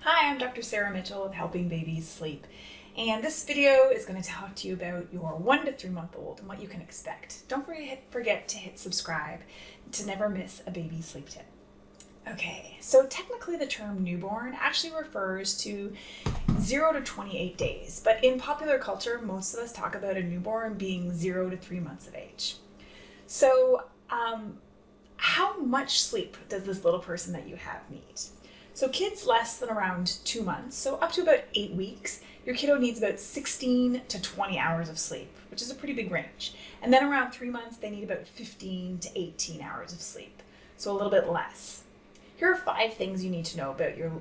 Hi, I'm Dr. Sarah Mitchell of Helping Babies Sleep, and this video is going to talk to you about your 1 to 3 month old and what you can expect. Don't forget to hit subscribe to never miss a baby sleep tip. Okay, so technically the term newborn actually refers to 0 to 28 days, but in popular culture, most of us talk about a newborn being 0 to 3 months of age. So, how much sleep does this little person that you have need? So kids less than around 2 months, so up to about 8 weeks, your kiddo needs about 16 to 20 hours of sleep, which is a pretty big range. And then around 3 months, they need about 15 to 18 hours of sleep, so a little bit less. Here are 5 things you need to know about your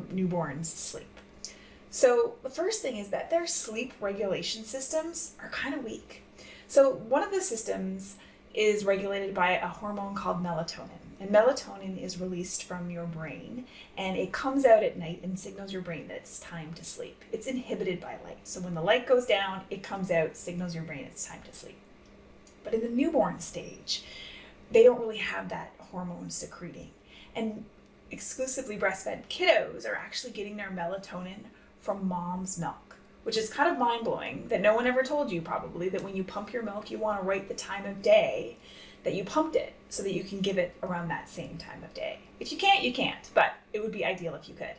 newborn's sleep. So the first thing is that their sleep regulation systems are kind of weak. So one of the systems is regulated by a hormone called melatonin. And melatonin is released from your brain, and it comes out at night and signals your brain that it's time to sleep. It's inhibited by light. So when the light goes down, it comes out, signals your brain it's time to sleep. But in the newborn stage, they don't really have that hormone secreting. And exclusively breastfed kiddos are actually getting their melatonin from mom's milk, which is kind of mind-blowing that no one ever told you probably that when you pump your milk, you want to write the time of day that you pumped it so that you can give it around that same time of day. If you can't, you can't, but it would be ideal if you could.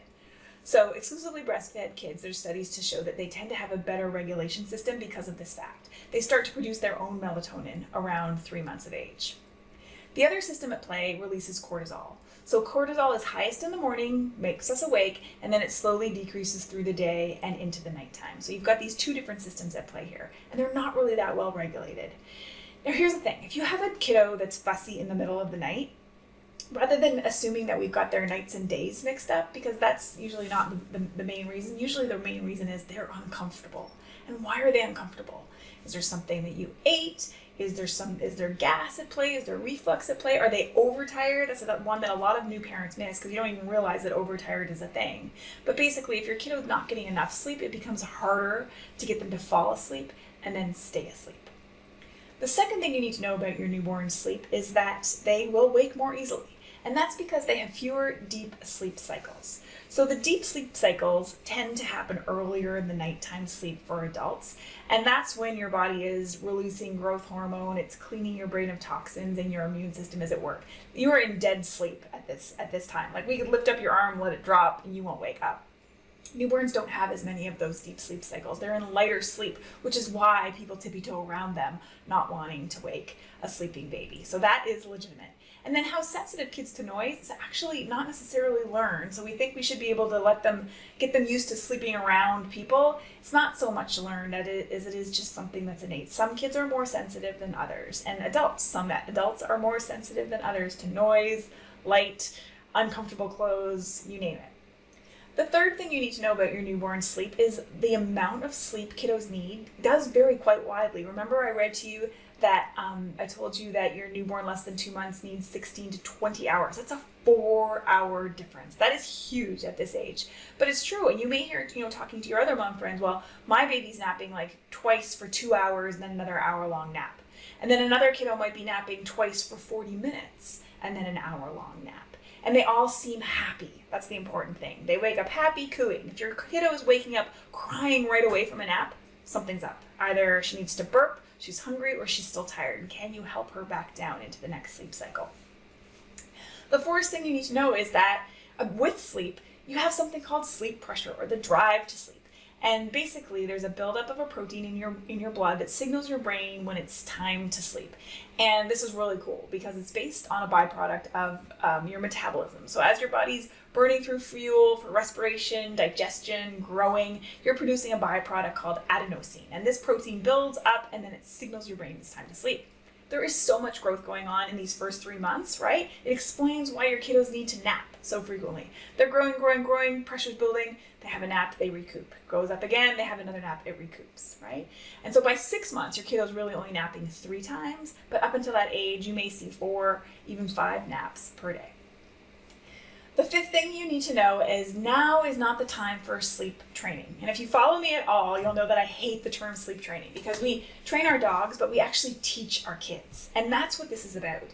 So exclusively breastfed kids, there's studies to show that they tend to have a better regulation system because of this fact. They start to produce their own melatonin around 3 months of age. The other system at play releases cortisol. So cortisol is highest in the morning, makes us awake, and then it slowly decreases through the day and into the nighttime. So you've got these 2 different systems at play here, and they're not really that well regulated. Now here's the thing, if you have a kiddo that's fussy in the middle of the night, rather than assuming that we've got their nights and days mixed up, because that's usually not the main reason, usually the main reason is they're uncomfortable. And why are they uncomfortable? Is there something that you ate? Is there gas at play? Is there reflux at play? Are they overtired? That's one that a lot of new parents miss because you don't even realize that overtired is a thing. But basically, if your kiddo's not getting enough sleep, it becomes harder to get them to fall asleep and then stay asleep. The second thing you need to know about your newborn's sleep is that they will wake more easily. And that's because they have fewer deep sleep cycles. So the deep sleep cycles tend to happen earlier in the nighttime sleep for adults. And that's when your body is releasing growth hormone, it's cleaning your brain of toxins, and your immune system is at work. You are in dead sleep at this time. Like we could lift up your arm, let it drop, and you won't wake up. Newborns don't have as many of those deep sleep cycles. They're in lighter sleep, which is why people tippy-toe around them, not wanting to wake a sleeping baby. So that is legitimate. And then how sensitive kids to noise is actually not necessarily learned. So we think we should be able to get them used to sleeping around people. It's not so much learned as it is just something that's innate. Some kids are more sensitive than others, and some adults are more sensitive than others to noise, light, uncomfortable clothes, you name it. The third thing you need to know about your newborn sleep is the amount of sleep kiddos need does vary quite widely. Remember I read to you that I told you that your newborn less than 2 months needs 16 to 20 hours. That's a 4-hour difference. That is huge at this age. But it's true, and you may hear, talking to your other mom friends, well, my baby's napping like twice for 2 hours and then another hour-long nap. And then another kiddo might be napping twice for 40 minutes and then an hour-long nap. And they all seem happy. That's the important thing. They wake up happy, cooing. If your kiddo is waking up crying right away from a nap, something's up. Either she needs to burp, she's hungry, or she's still tired. And can you help her back down into the next sleep cycle? The fourth thing you need to know is that with sleep, you have something called sleep pressure, or the drive to sleep. And basically, there's a buildup of a protein in your blood that signals your brain when it's time to sleep. And this is really cool because it's based on a byproduct of your metabolism. So as your body's burning through fuel for respiration, digestion, growing, you're producing a byproduct called adenosine. And this protein builds up and then it signals your brain it's time to sleep. There is so much growth going on in these first 3 months, right? It explains why your kiddos need to nap so frequently. They're growing, pressure's building, they have a nap, they recoup. Grows up again, they have another nap, it recoups, right? And so by 6 months, your kiddo's really only napping 3 times, but up until that age, you may see 4, even 5 naps per day. The fifth thing you need to know is now is not the time for sleep training. And if you follow me at all, you'll know that I hate the term sleep training because we train our dogs, but we actually teach our kids. And that's what this is about.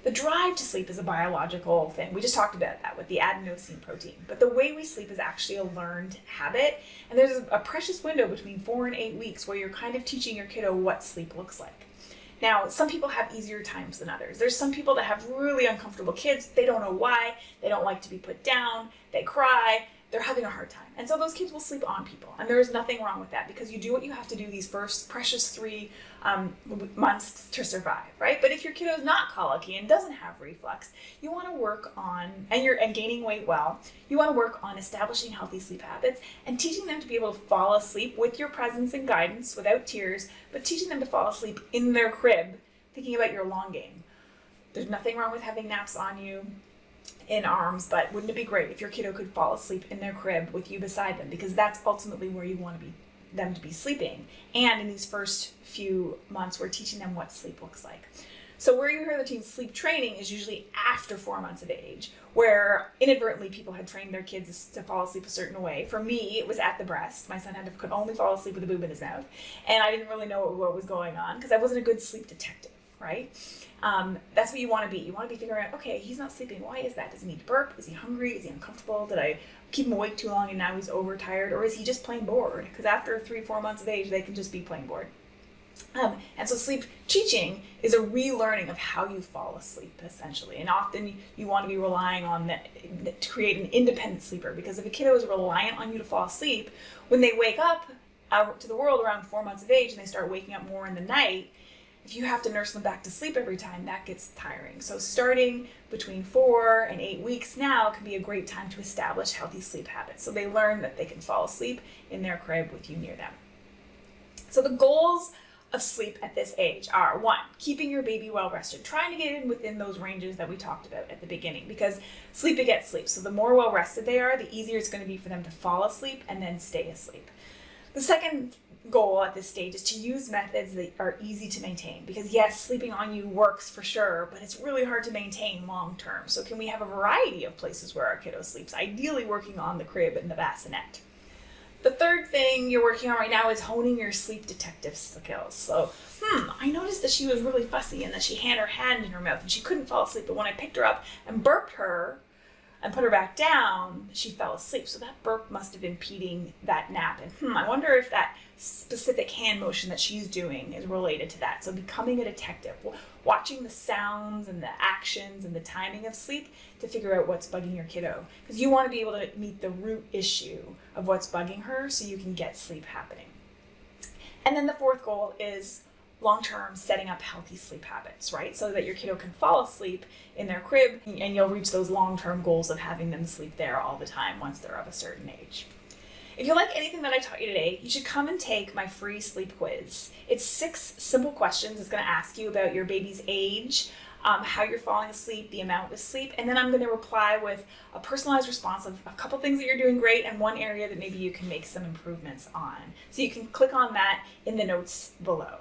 The drive to sleep is a biological thing. We just talked about that with the adenosine protein. But the way we sleep is actually a learned habit. And there's a precious window between 4 and 8 weeks where you're kind of teaching your kiddo what sleep looks like. Now, some people have easier times than others. There's some people that have really uncomfortable kids. They don't know why. They don't like to be put down. They cry. They're having a hard time. And so those kids will sleep on people. And there is nothing wrong with that because you do what you have to do these first precious 3 months to survive, right? But if your kiddo is not colicky and doesn't have reflux, you want to work on, and gaining weight well, you want to work on establishing healthy sleep habits and teaching them to be able to fall asleep with your presence and guidance without tears, but teaching them to fall asleep in their crib, thinking about your long game. There's nothing wrong with having naps on you in arms, but wouldn't it be great if your kiddo could fall asleep in their crib with you beside them, because that's ultimately where you want them to be sleeping. And in these first few months, we're teaching them what sleep looks like. So where you hear the teens sleep training is usually after 4 months of age, where inadvertently people had trained their kids to fall asleep a certain way. For me, it was at the breast. My son could only fall asleep with a boob in his mouth, and I didn't really know what was going on because I wasn't a good sleep detective, right? That's what you want to be. You want to be figuring out, okay, he's not sleeping. Why is that? Does he need to burp? Is he hungry? Is he uncomfortable? Did I keep him awake too long and now he's overtired? Or is he just plain bored? Because after 3-4 months of age, they can just be plain bored. And so sleep teaching is a relearning of how you fall asleep, essentially. And often you want to be relying on that to create an independent sleeper, because if a kiddo is reliant on you to fall asleep, when they wake up out to the world around 4 months of age and they start waking up more in the night, if you have to nurse them back to sleep every time, that gets tiring. So starting between 4 and 8 weeks now can be a great time to establish healthy sleep habits. So they learn that they can fall asleep in their crib with you near them. So the goals of sleep at this age are: 1, keeping your baby well rested, trying to get in within those ranges that we talked about at the beginning, because sleep begets sleep. So the more well rested they are, the easier it's going to be for them to fall asleep and then stay asleep. The second goal at this stage is to use methods that are easy to maintain, because yes, sleeping on you works for sure, but it's really hard to maintain long term. So can we have a variety of places where our kiddo sleeps, ideally working on the crib and the bassinet. The third thing you're working on right now is honing your sleep detective skills. So, I noticed that she was really fussy and that she had her hand in her mouth and she couldn't fall asleep, but when I picked her up and burped her and put her back down, she fell asleep. So that burp must have been impeding that nap. And I wonder if that specific hand motion that she's doing is related to that. So becoming a detective, watching the sounds and the actions and the timing of sleep to figure out what's bugging your kiddo. Because you want to be able to meet the root issue of what's bugging her so you can get sleep happening. And then the fourth goal is long-term setting up healthy sleep habits, right? So that your kiddo can fall asleep in their crib and you'll reach those long-term goals of having them sleep there all the time once they're of a certain age. If you like anything that I taught you today, you should come and take my free sleep quiz. It's 6 simple questions. It's going to ask you about your baby's age, how you're falling asleep, the amount of sleep, and then I'm going to reply with a personalized response of a couple things that you're doing great and one area that maybe you can make some improvements on. So you can click on that in the notes below.